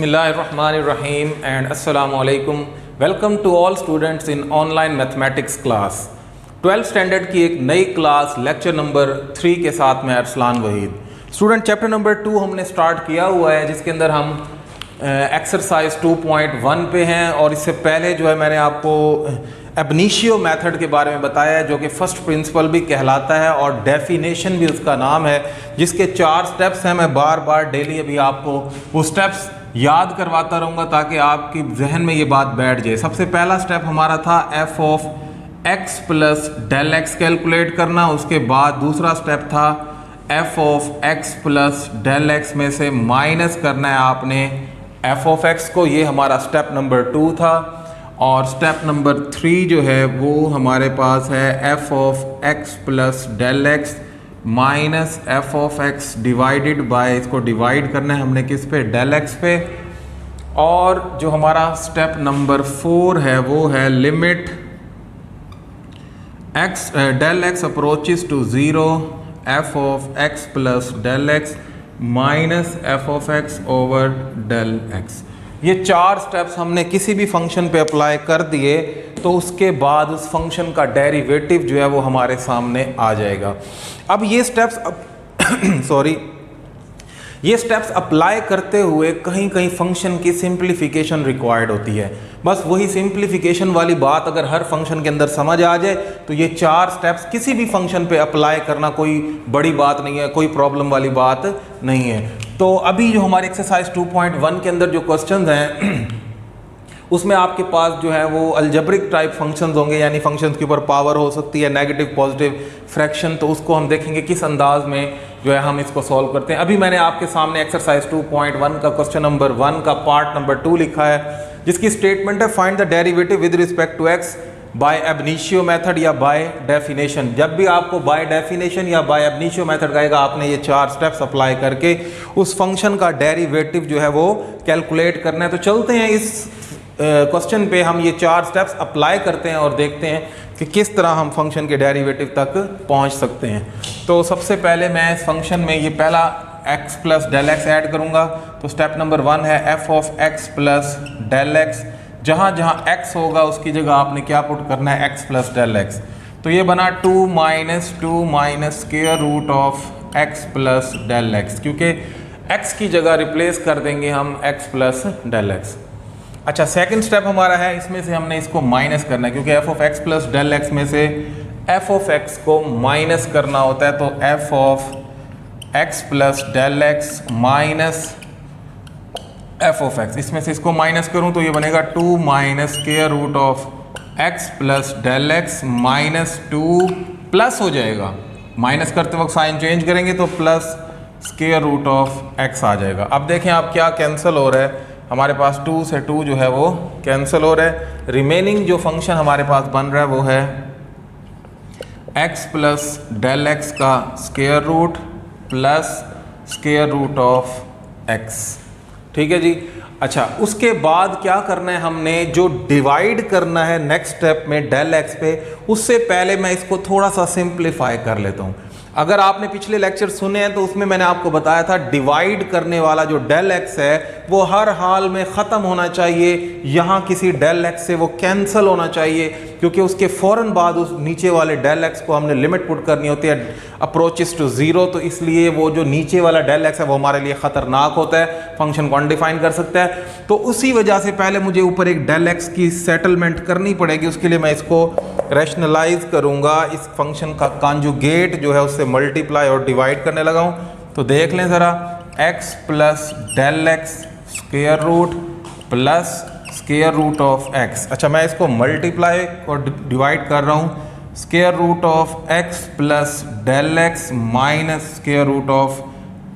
Bismillahirrahmanirrahim and Assalamu alaikum. Welcome to all students in online mathematics class. 12th standard की एक नई class lecture number 3 के साथ मैं Arsalan Waheed. Student chapter number 2 हमने स्टार्ट किया हुआ है, जिसके अंदर हम एक्सरसाइज 2.1 पे हैं। और इससे पहले जो है मैंने आपको एब इनिशियो मेथड के बारे में बताया है, जो कि फर्स्ट प्रिंसिपल भी कहलाता है और डेफिनेशन भी उसका नाम है, जिसके 4 स्टेप्स हैं। मैं बार बार डेली अभी आपको वो स्टेप्स याद करवाता रहूँगा ताकि आपकी जहन में ये बात बैठ जाए। सबसे पहला स्टेप हमारा था F of x plus del X calculate करना। उसके बाद दूसरा स्टेप था F of x plus del x में से माइनस करना है आपने एफ ऑफ एक्स को। ये हमारा स्टेप नंबर 2 था। और स्टेप नंबर 3 जो है वो हमारे पास है F of x plus del x minus F of X divided by, इसको डिवाइड करना है हमने किस पे, डेल एक्स पे। और जो हमारा स्टेप नंबर 4 है वो है limit X del x approaches to 0 F of x plus del x minus F of X over del x. ये 4 स्टेप्स हमने किसी भी फंक्शन पे अप्लाई कर दिए तो उसके बाद उस फंक्शन का डेरिवेटिव जो है वो हमारे सामने आ जाएगा। अब ये स्टेप्स ये स्टेप्स अप्लाई करते हुए कहीं कहीं फंक्शन की सिंप्लीफिकेशन रिक्वायर्ड होती है। बस वही सिंप्लीफिकेशन वाली बात अगर हर फंक्शन के अंदर समझ आ जाए तो ये 4 स्टेप्स किसी भी फंक्शन पे अप्लाई करना कोई बड़ी बात नहीं है, कोई प्रॉब्लम वाली बात नहीं है। तो अभी जो हमारे एक्सरसाइज 2.1 के अंदर जो क्वेश्चंस हैं उसमें आपके पास जो है वो अलजेब्रिक टाइप फंक्शंस होंगे, यानी फंक्शंस के ऊपर पावर हो सकती है, नेगेटिव पॉजिटिव फ्रैक्शन। तो उसको हम देखेंगे किस अंदाज में जो है हम इसको सॉल्व करते हैं। अभी मैंने आपके सामने एक्सरसाइज 2.1 का क्वेश्चन नंबर 1 का पार्ट नंबर 2 लिखा है, जिसकी स्टेटमेंट है find the derivative with respect to X by ab initio method या बाय डेफिनेशन। जब भी आपको बाय डेफिनेशन या बाय एब इनिशियो मेथड कहेगा, आपने ये 4 स्टेप्स अप्लाई करके उस फंक्शन का डेरिवेटिव जो है वो कैलकुलेट करना है। तो चलते हैं इस क्वेश्चन पे, हम ये 4 स्टेप्स अप्लाई करते हैं और देखते हैं कि किस तरह हम फंक्शन के डेरिवेटिव तक पहुंच सकते हैं। तो सबसे पहले मैं इस फंक्शन में ये पहला x plus del X add करूंगा। तो स्टेप नंबर 1 है F of x plus del X. जहाँ जहाँ x होगा उसकी जगह आपने क्या पुट करना है, x प्लस डेल एक्स। तो ये बना 2 minus square root of x plus del x, क्योंकि x की जगह रिप्लेस कर देंगे हम x प्लस डेल एक्स। अच्छा, सेकंड स्टेप हमारा है, इसमें से हमने इसको माइनस करना है, क्योंकि f of x plus del x में से एफ ऑफ एक्स को माइनस करना होता है। तो f of x plus del x minus F of x, इसमें से इसको माइनस करूं तो ये बनेगा 2 minus square root of x plus del x minus 2 plus हो जाएगा, माइनस करते वक्त साइन चेंज करेंगे तो plus square root of x आ जाएगा। अब देखें आप क्या कैंसिल हो रहा है, हमारे पास 2 से 2 जो है वो कैंसिल हो रहा है। रिमेनिंग जो फंक्शन हमारे पास बन रहा है वो है x प्लस डेल एक्स का square root plus square root of x। ठीक है जी। अच्छा, उसके बाद क्या करना है, हमने जो डिवाइड करना है नेक्स्ट स्टेप में डेल एक्स पे, उससे पहले मैं इसको थोड़ा सा सिंप्लीफाई कर लेता हूँ। अगर आपने पिछले लेक्चर सुने हैं तो उसमें मैंने आपको बताया था डिवाइड करने वाला जो डेल एक्स है वो हर हाल में ख़त्म होना चाहिए। यहाँ किसी डेल एक्स से वो कैंसिल होना चाहिए, क्योंकि उसके फ़ौरन बाद उस नीचे वाले डेल एक्स को हमने लिमिट पुट करनी होती है अप्रोचेस टू 0। तो इसलिए वो जो नीचे वाला डेल एक्स है वो हमारे लिए ख़तरनाक होता है, फंक्शन को अनडिफाइन कर सकता है। तो उसी वजह से पहले मुझे ऊपर एक डेल एक्स की सेटलमेंट करनी पड़ेगी। उसके लिए मैं इसको रैशनलाइज करूँगा, इस फंक्शन का कॉन्जुगेट जो है उससे मल्टीप्लाई और डिवाइड करने लगा हूँ। तो देख लें ज़रा, x plus del x square root plus square root of x। अच्छा, मैं इसको मल्टीप्लाई और डिवाइड कर रहा हूँ, square root of x plus del x minus square root of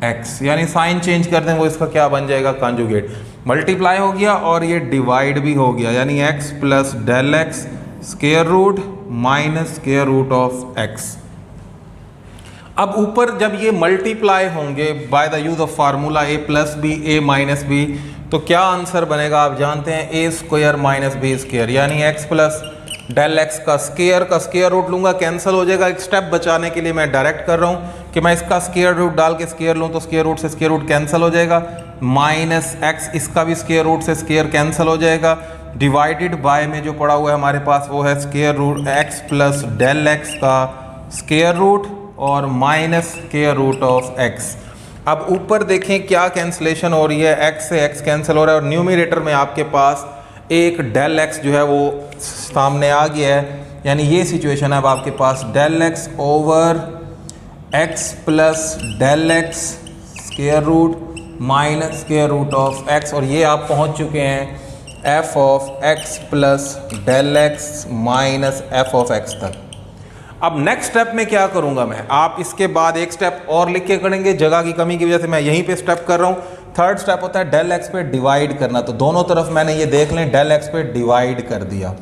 x, यानी साइन चेंज कर दें वो इसका क्या बन जाएगा, कॉन्जुगेट। मल्टीप्लाई हो गया और ये डिवाइड भी हो गया, यानी x plus del x square root minus square root of x। अब ऊपर जब ये मल्टीप्लाई होंगे by the use of formula a plus B a minus B, तो क्या आंसर बनेगा आप जानते हैं, a square minus B square, यानी x प्लस डेल एक्स का स्क्वायर रूट लूंगा, कैंसिल हो जाएगा। एक स्टेप बचाने के लिए मैं डायरेक्ट कर रहा हूँ कि मैं इसका स्क्वायर रूट डाल के स्क्वायर लूँ, तो स्क्वायर रूट से स्क्वायर रूट कैंसिल हो जाएगा। माइनस एक्स, इसका भी स्क्वायर रूट से स्क्वायर कैंसिल हो जाएगा, डिवाइडेड बाय में जो पड़ा हुआ है हमारे पास वो है square root X plus del x का स्क्वायर रूट और minus square root of X. अब ऊपर देखें क्या कैंसिलेशन हो रही है, एक्स से एक्स कैंसिल हो रहा है और न्यूमरेटर में आपके पास एक डेल एक्स जो है वो सामने आ गया है, यानी ये सिचुएशन है। अब आपके पास del x over x plus del x square root minus square root of x, और ये आप पहुंच चुके हैं f of x plus del x minus F of x तक। अब नेक्स्ट स्टेप में क्या करूंगा मैं, आप इसके बाद एक स्टेप और लिख के करेंगे, जगह की कमी की वजह से मैं यहीं पे स्टेप कर रहा हूँ। थर्ड स्टेप होता है डेल एक्स पे डिवाइड करना, तो दोनों तरफ मैंने ये देख लें डेल एक्स पे डिवाइड कर दिया।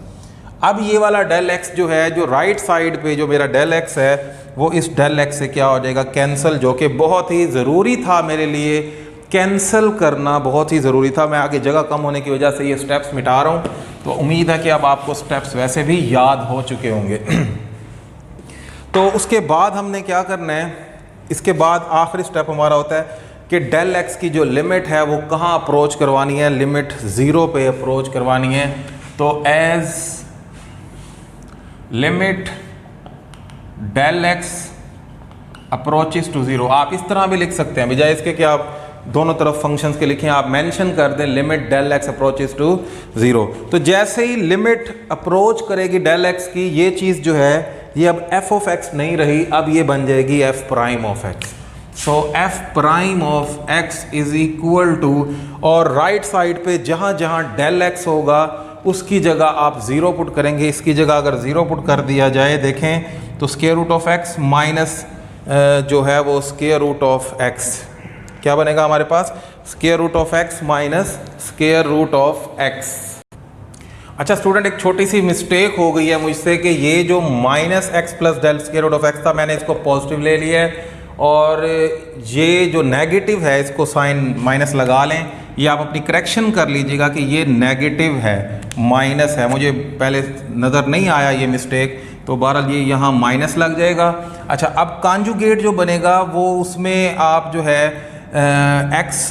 अब ये वाला डेल एक्स जो है, जो राइट साइड पे जो मेरा डेल एक्स है वो इस डेल एक्स से क्या हो जाएगा, कैंसिल, जो कि बहुत ही ज़रूरी था मेरे लिए, कैंसिल करना बहुत ही ज़रूरी था। मैं आगे जगह कम होने की वजह से ये स्टेप्स मिटा रहा हूँ, तो उम्मीद है कि अब आपको स्टेप्स वैसे भी याद हो चुके होंगे। तो उसके बाद हमने क्या करना है, इसके बाद आखिरी स्टेप हमारा होता है कि डेल एक्स की जो लिमिट है वो कहाँ अप्रोच करवानी है, लिमिट 0 पे अप्रोच करवानी है। तो as limit del x approaches to 0, आप इस तरह भी लिख सकते हैं, बजाय इसके कि आप दोनों तरफ फंक्शंस के लिखें, आप मेंशन कर दें limit del x approaches to 0। तो जैसे ही लिमिट अप्रोच करेगी डेल एक्स की, ये चीज़ जो है ये अब एफ ऑफ एक्स नहीं रही, अब ये बन जाएगी F prime of X. So F prime of x is equal to, और राइट साइड पे जहाँ जहाँ डेल एक्स होगा उसकी जगह आप 0 पुट करेंगे। इसकी जगह अगर 0 पुट कर दिया जाए, देखें तो square root of x minus जो है वो स्क्वायर रूट ऑफ एक्स, क्या बनेगा हमारे पास, square root of x minus square root of x. अच्छा स्टूडेंट, एक छोटी सी मिस्टेक हो गई है मुझसे कि ये जो minus X plus del square root of X था, मैंने इसको पॉजिटिव ले लिया है, और ये जो नेगेटिव है इसको साइन माइनस लगा लें। ये आप अपनी करेक्शन कर लीजिएगा कि ये नेगेटिव है, माइनस है, मुझे पहले नज़र नहीं आया ये मिस्टेक, तो बहरहाल ये यहाँ माइनस लग जाएगा। अच्छा, अब कॉन्जुगेट जो बनेगा वो उसमें आप जो है एक्स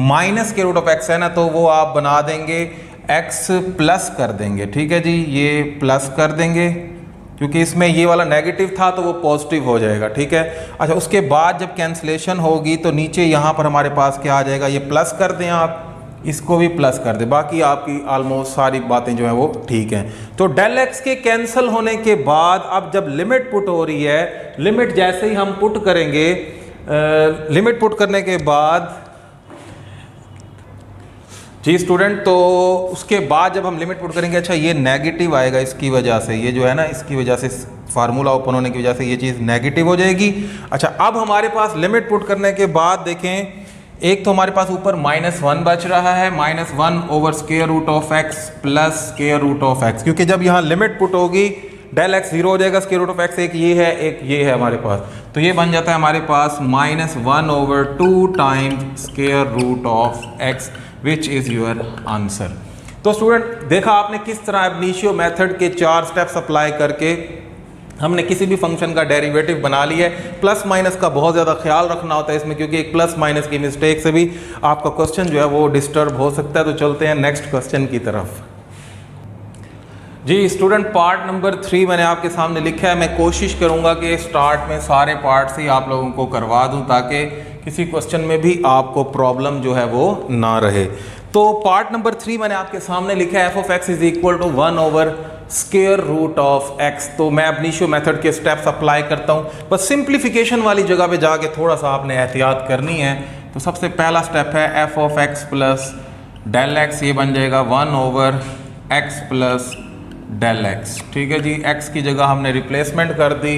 माइनस के रूट ऑफ एक्स है ना, तो वो आप बना देंगे एक्स प्लस कर देंगे, ठीक है जी, ये प्लस कर देंगे क्योंकि इसमें ये वाला नेगेटिव था तो वो पॉजिटिव हो जाएगा, ठीक है। अच्छा, उसके बाद जब कैंसिलेशन होगी तो नीचे यहाँ पर हमारे पास क्या आ जाएगा, ये प्लस कर दें, आप इसको भी प्लस कर दें, बाकी आपकी ऑलमोस्ट सारी बातें जो हैं वो ठीक हैं। तो डेल एक्स के कैंसिल होने के बाद अब जब लिमिट पुट हो रही है, लिमिट जैसे ही हम पुट करेंगे, लिमिट पुट करने के बाद जी स्टूडेंट, तो उसके बाद जब हम लिमिट पुट करेंगे, अच्छा ये नेगेटिव आएगा इसकी वजह से, ये जो है ना इसकी वजह से, फार्मूला ओपन होने की वजह से ये चीज़ नेगेटिव हो जाएगी। अच्छा, अब हमारे पास लिमिट पुट करने के बाद देखें, एक तो हमारे पास ऊपर -1 बच रहा है, -1 over square root of x plus square root of X, क्योंकि जब यहाँ लिमिट पुट होगी डेल एक्स 0 हो जाएगा, स्क्वायर रूट ऑफ एक्स एक ये है एक ये है हमारे पास, तो ये बन जाता है हमारे पास -1 over 2 times square root of X, which is your answer. तो स्टूडेंट, देखा आपने किस तरह अब इनिशियो मेथड के 4 स्टेप्स अप्लाई करके हमने किसी भी फंक्शन का डेरिवेटिव बना लिया है। प्लस माइनस का बहुत ज़्यादा ख्याल रखना होता है इसमें, क्योंकि एक प्लस माइनस की मिस्टेक से भी आपका क्वेश्चन जो है वो डिस्टर्ब हो सकता है। तो चलते हैं नेक्स्ट क्वेश्चन की तरफ। जी स्टूडेंट, पार्ट नंबर 3 मैंने आपके सामने लिखा है। मैं कोशिश करूंगा कि स्टार्ट में सारे पार्ट्स ही आप लोगों को करवा दूं ताकि किसी क्वेश्चन में भी आपको प्रॉब्लम जो है वो ना रहे। तो पार्ट नंबर 3 मैंने आपके सामने लिखा है, F of x is equal to 1 over square root of x. तो मैं अब इनिशियो मेथड के स्टेप्स अप्लाई करता हूँ, बस सिंप्लीफिकेशन वाली जगह पे जाके थोड़ा सा आपने एहतियात करनी है। तो सबसे पहला स्टेप है F of x plus del x, ये बन जाएगा 1 over x plus del x. ठीक है जी, एक्स की जगह हमने रिप्लेसमेंट कर दी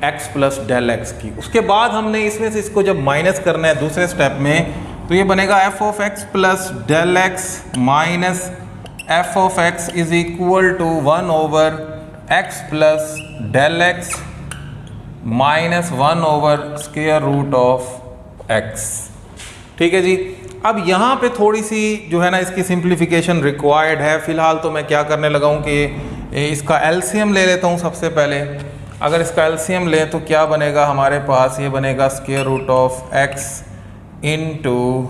एक्स प्लस डेल एक्स की। उसके बाद हमने इसमें से इसको जब माइनस करना है दूसरे स्टेप में, तो ये बनेगा f of x plus del x minus F of x is equal to 1 over x plus del x minus 1 over square root of x. ठीक है जी, अब यहाँ पे थोड़ी सी जो है ना इसकी सिंप्लीफिकेशन रिक्वायर्ड है। फिलहाल तो मैं क्या करने लगा हूँ कि इसका एलसीएम ले लेता हूँ सबसे पहले। अगर इसका एलसीएम लें तो क्या बनेगा हमारे पास, ये बनेगा square root of x into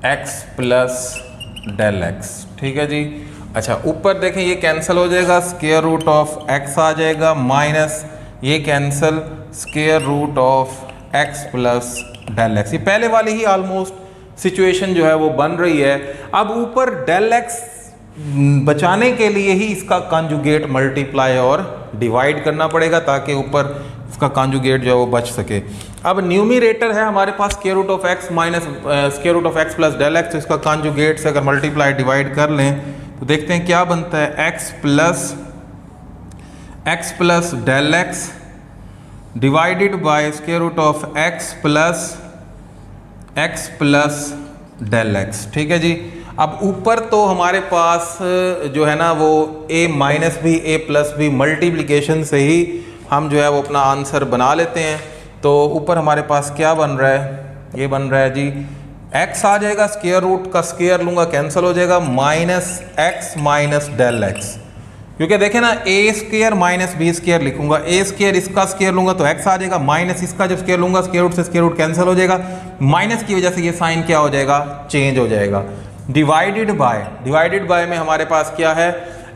x plus del x. ठीक है जी। अच्छा ऊपर देखें ये कैंसिल हो जाएगा, स्क्वायर रूट ऑफ एक्स आ जाएगा माइनस ये cancel square root of x plus del x. ये पहले वाली ही ऑलमोस्ट सिचुएशन जो है वो बन रही है। अब ऊपर डेल एक्स बचाने के लिए ही इसका कॉन्जुगेट मल्टीप्लाई और डिवाइड करना पड़ेगा ताकि ऊपर इसका कॉन्जुगेट जो है वो बच सके। अब न्यूमरेटर है हमारे पास square root of x minus square root of x plus del x, तो इसका कॉन्जुगेट से अगर मल्टीप्लाई डिवाइड कर लें तो देखते हैं क्या बनता है, x plus del x divided by square root of x plus del x. ठीक है जी। अब ऊपर तो हमारे पास जो है ना वो a माइनस भी a प्लस भी मल्टीप्लिकेशन से ही हम जो है वो अपना आंसर बना लेते हैं। तो ऊपर हमारे पास क्या बन रहा है, ये बन रहा है जी x आ जाएगा, स्क्वायर रूट का स्क्वायर लूँगा कैंसिल हो जाएगा, minus x minus del x, क्योंकि देखें ना a square minus B square लिखूंगा, a स्क्वायर इसका स्क्वायर लूँगा तो x आ जाएगा, माइनस इसका जब स्क्वायर लूँगा स्क्वायर रूट से स्क्वायर रूट कैंसिल हो जाएगा, माइनस की वजह से ये साइन क्या हो जाएगा, चेंज हो जाएगा। डिवाइडेड बाय में हमारे पास क्या है,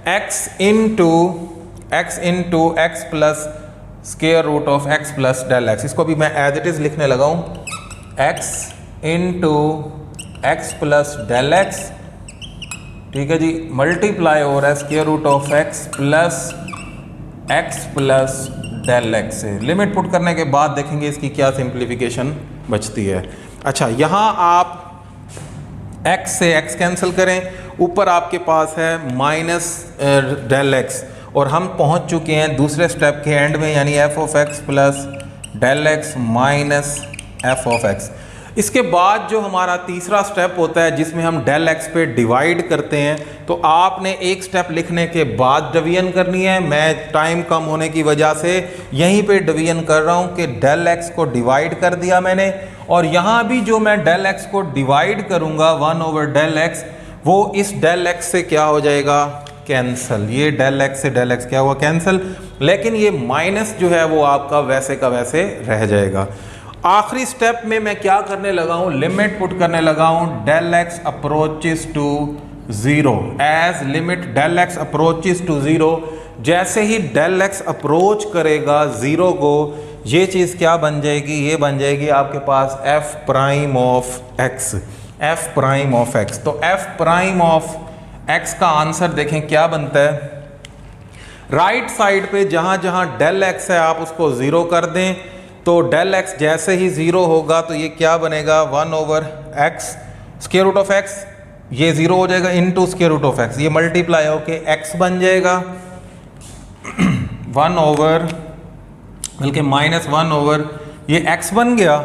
x into x plus square root of x plus del x. इसको भी मैं एज इट इज लिखने लगा हूँ, x into x plus del x. ठीक है जी। मल्टीप्लाई हो रहा है square root of x plus del x से। लिमिट पुट करने के बाद देखेंगे इसकी क्या सिंप्लीफिकेशन बचती है। अच्छा यहाँ आप x से x कैंसिल करें, ऊपर आपके पास है माइनस डेल एक्स और हम पहुंच चुके हैं दूसरे स्टेप के एंड में, यानी f of x plus del x minus f of x। इसके बाद जो हमारा तीसरा स्टेप होता है जिसमें हम डेल एक्स पे डिवाइड करते हैं, तो आपने एक स्टेप लिखने के बाद डिवीजन करनी है। मैं टाइम कम होने की वजह से यहीं पे डिवीजन कर रहा हूँ कि डेल एक्स को डिवाइड कर दिया मैंने, और यहाँ भी जो मैं डेल एक्स को डिवाइड करूँगा 1 ओवर डेल एक्स, वो इस डेल एक्स से क्या हो जाएगा, कैंसल। ये डेल एक्स से डेल एक्स क्या हुआ, कैंसल, लेकिन ये माइनस जो है वो आपका वैसे का वैसे रह जाएगा। आखिरी स्टेप में मैं क्या करने लगा हूँ, लिमिट पुट करने लगा हूँ del x approaches to zero, as limit del x approaches to zero. जैसे ही डेल एक्स अप्रोच करेगा ज़ीरो को, ये चीज़ क्या बन जाएगी, ये बन जाएगी आपके पास f prime of x, f prime of x. तो एफ प्राइम ऑफ एक्स का आंसर देखें क्या बनता है, राइट साइड पे जहाँ जहाँ डेल एक्स है आप उसको ज़ीरो कर दें, तो डेल एक्स जैसे ही ज़ीरो होगा तो ये क्या बनेगा, 1 over x square root of x, ये ज़ीरो हो जाएगा into square root of x, ये मल्टीप्लाई होके एक्स बन जाएगा 1 ओवर, बल्कि माइनस 1 ओवर, ये एक्स बन गया।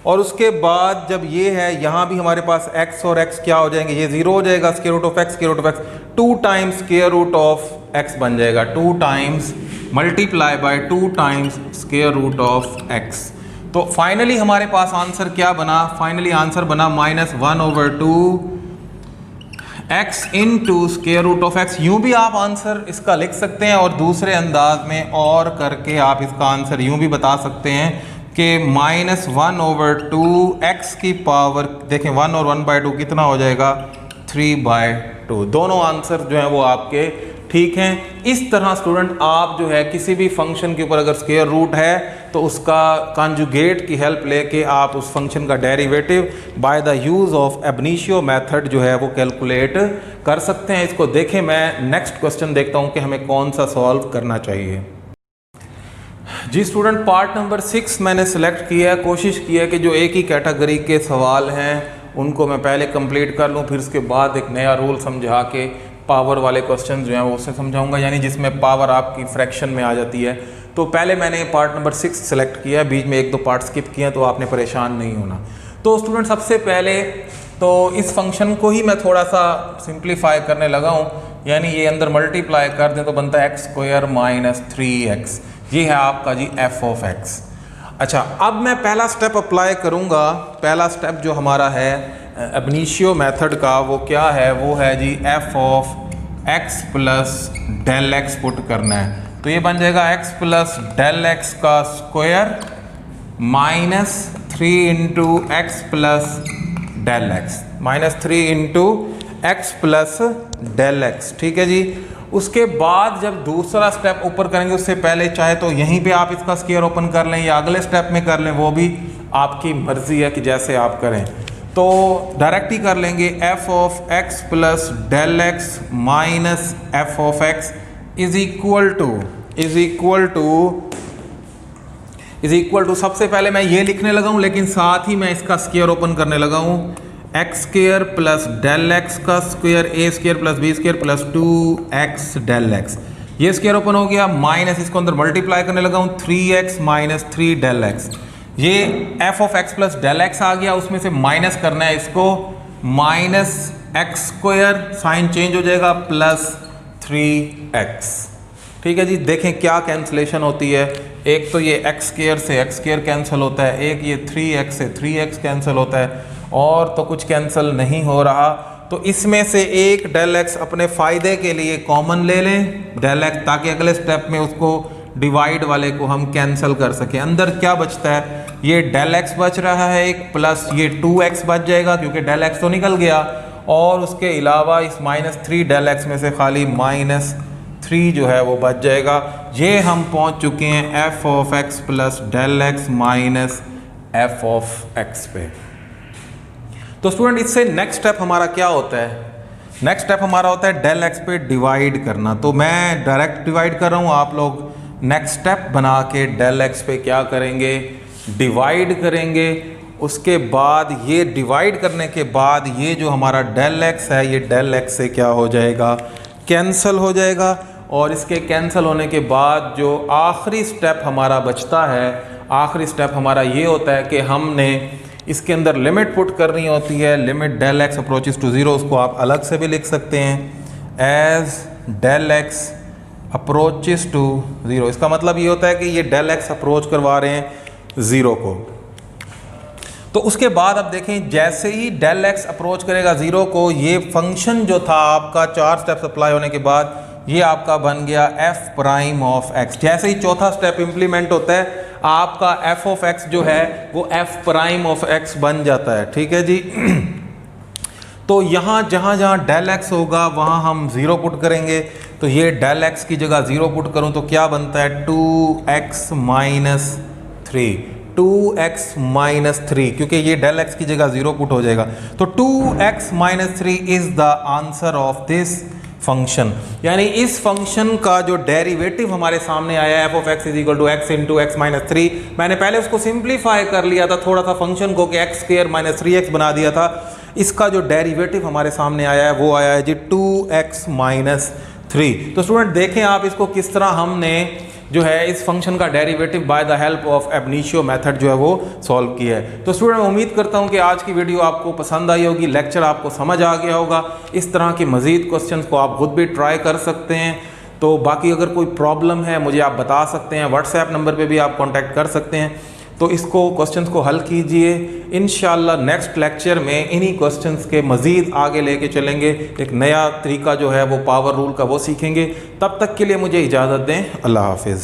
और उसके बाद जब ये है यहाँ भी हमारे पास x और x क्या हो जाएंगे, ये ज़ीरो हो जाएगा, square root of x square root of x 2 times square root of x बन जाएगा, 2 times multiply by 2 times square root of x. तो फाइनली हमारे पास आंसर क्या बना, फाइनली आंसर बना minus 1 over 2 x into square root of x. यूँ भी आप आंसर इसका लिख सकते हैं और दूसरे अंदाज में और करके आप इसका आंसर यूँ भी बता सकते हैं कि माइनस 1 ओवर 2 एक्स की पावर, देखें 1 और 1/2 कितना हो जाएगा, 3/2। दोनों आंसर जो हैं वो आपके ठीक हैं। इस तरह स्टूडेंट आप जो है किसी भी फंक्शन के ऊपर अगर स्क्वायर रूट है तो उसका कॉन्जुगेट की हेल्प लेके आप उस फंक्शन का derivative by the use of एब इनिशियो मेथड जो है वो कैलकुलेट कर सकते हैं। इसको देखें, मैं नेक्स्ट क्वेश्चन देखता हूँ कि हमें कौन सा सॉल्व करना चाहिए। जी स्टूडेंट, पार्ट नंबर 6 मैंने सेलेक्ट किया है। कोशिश की है कि जो एक ही कैटेगरी के सवाल हैं उनको मैं पहले कंप्लीट कर लूँ, फिर उसके बाद एक नया रूल समझा के पावर वाले क्वेश्चन जो हैं वो उससे समझाऊंगा, यानी जिसमें पावर आपकी फ्रैक्शन में आ जाती है। तो पहले मैंने पार्ट नंबर 6 सेलेक्ट किया, बीच में 1-2 पार्ट स्किप किए हैं, तो आपने परेशान नहीं होना। तो स्टूडेंट सबसे पहले तो इस फंक्शन को ही मैं थोड़ा सा सिंप्लीफाई करने लगा हूँ, यानी ये अंदर मल्टीप्लाई कर दें तो बनता है x² माइनस 3x। ये है आपका जी f ऑफ x। अच्छा, अब मैं पहला स्टेप अप्लाई करूँगा। पहला स्टेप जो हमारा है एब इनिशियो मेथड का वो क्या है, वो है जी f of x plus del x put करना है। तो ये बन जाएगा x प्लस डेल x का square minus 3 into x plus del x। -3 into x plus del x, ठीक है जी। उसके बाद जब दूसरा स्टेप ऊपर करेंगे उससे पहले चाहे तो यहीं पे आप इसका स्क्वायर ओपन कर लें या अगले स्टेप में कर लें, वो भी आपकी मर्जी है कि जैसे आप करें। तो डायरेक्ट ही कर लेंगे f of x plus del x minus F of x is equal to सबसे पहले मैं ये लिखने लगा हूँ, लेकिन साथ ही मैं इसका स्क्वायर ओपन करने लगा हूँ। X square plus del x का square a square plus b square plus 2x del x, ये स्क्वायर ओपन हो गया। माइनस इसको अंदर मल्टीप्लाई करने लगा हूँ 3x माइनस 3 डेल एक्स, ये f of x plus del x आ गया, उसमें से माइनस करना है इसको, minus x square sign change हो जाएगा प्लस 3x, ठीक है जी। देखें क्या कैंसिलेशन होती है, एक तो ये एक्स स्क्वायर से एक्स स्क्वायर कैंसिल होता है, एक ये 3x से 3x कैंसिल होता है, और तो कुछ कैंसिल नहीं हो रहा। तो इसमें से एक डेल एक्स अपने फ़ायदे के लिए कॉमन ले लें डेल एक्स, ताकि अगले स्टेप में उसको डिवाइड वाले को हम कैंसिल कर सकें। अंदर क्या बचता है, ये डेल एक्स बच रहा है एक, प्लस ये 2x बच जाएगा क्योंकि डेल एक्स तो निकल गया, और उसके अलावा इस -3 डेल एक्स में से खाली -3 जो है वो बच जाएगा। ये हम पहुंच चुके हैं f of x plus del x minus F of x पे। तो स्टूडेंट इससे नेक्स्ट स्टेप हमारा क्या होता है, नेक्स्ट स्टेप हमारा होता है डेल एक्स पे डिवाइड करना। तो मैं डायरेक्ट डिवाइड कर रहा हूँ, आप लोग नेक्स्ट स्टेप बना के डेल एक्स पे क्या करेंगे, डिवाइड करेंगे। उसके बाद ये डिवाइड करने के बाद ये जो हमारा डेल एक्स है, ये डेल एक्स से क्या हो जाएगा, कैंसिल हो जाएगा। और इसके कैंसिल होने के बाद जो आखिरी स्टेप हमारा बचता है, आखिरी स्टेप हमारा ये होता है कि हमने इसके अंदर लिमिट पुट करनी होती है, limit del x approaches to 0, उसको आप अलग से भी लिख सकते हैं as del x approaches to 0। इसका मतलब ये होता है कि ये डेल एक्स अप्रोच करवा रहे हैं 0 को। तो उसके बाद अब देखें, जैसे ही डेल एक्स अप्रोच करेगा 0 को, ये फंक्शन जो था आपका 4 स्टेप्स अप्लाई होने के बाद ये आपका बन गया एफ प्राइम ऑफ एक्स। जैसे ही चौथा स्टेप इंप्लीमेंट होता है, आपका एफ ऑफ एक्स जो है वो एफ प्राइम ऑफ एक्स बन जाता है, ठीक है जी। तो यहाँ जहाँ जहाँ डेल एक्स होगा वहाँ हम 0 पुट करेंगे। तो ये डेल एक्स की जगह 0 पुट करूँ तो क्या बनता है 2x माइनस 3, 2x माइनस 3, क्योंकि ये डेल एक्स की जगह 0 पुट हो जाएगा। तो 2x minus 3 is the answer of this function. यानी इस फंक्शन का जो डेरिवेटिव हमारे सामने आया f of x is equal to x into x minus 3, मैंने पहले उसको सिंप्लीफाई कर लिया था थोड़ा सा फंक्शन को कि एक्स स्क्वायर माइनस 3x बना दिया था। इसका जो डेरिवेटिव हमारे सामने आया है वो आया है जी 2x माइनस 3। तो स्टूडेंट देखें आप इसको किस तरह हमने जो है इस फंक्शन का derivative by the help of एब इनिशियो मेथड जो है वो सॉल्व किया है। तो स्टूडेंट मैं उम्मीद करता हूँ कि आज की वीडियो आपको पसंद आई होगी, लेक्चर आपको समझ आ गया होगा। इस तरह के मज़ीद क्वेश्चंस को आप खुद भी ट्राई कर सकते हैं। तो बाकी अगर कोई प्रॉब्लम है मुझे आप बता सकते हैं, व्हाट्सएप नंबर पे भी आप कांटेक्ट कर सकते हैं। तो इसको क्वेश्चंस को हल कीजिए। इंशाल्लाह नेक्स्ट लेक्चर में इन्हीं क्वेश्चंस के मज़ीद आगे लेके चलेंगे। एक नया तरीका जो है वो पावर रूल का वो सीखेंगे। तब तक के लिए मुझे इजाज़त दें। अल्लाह हाफिज़।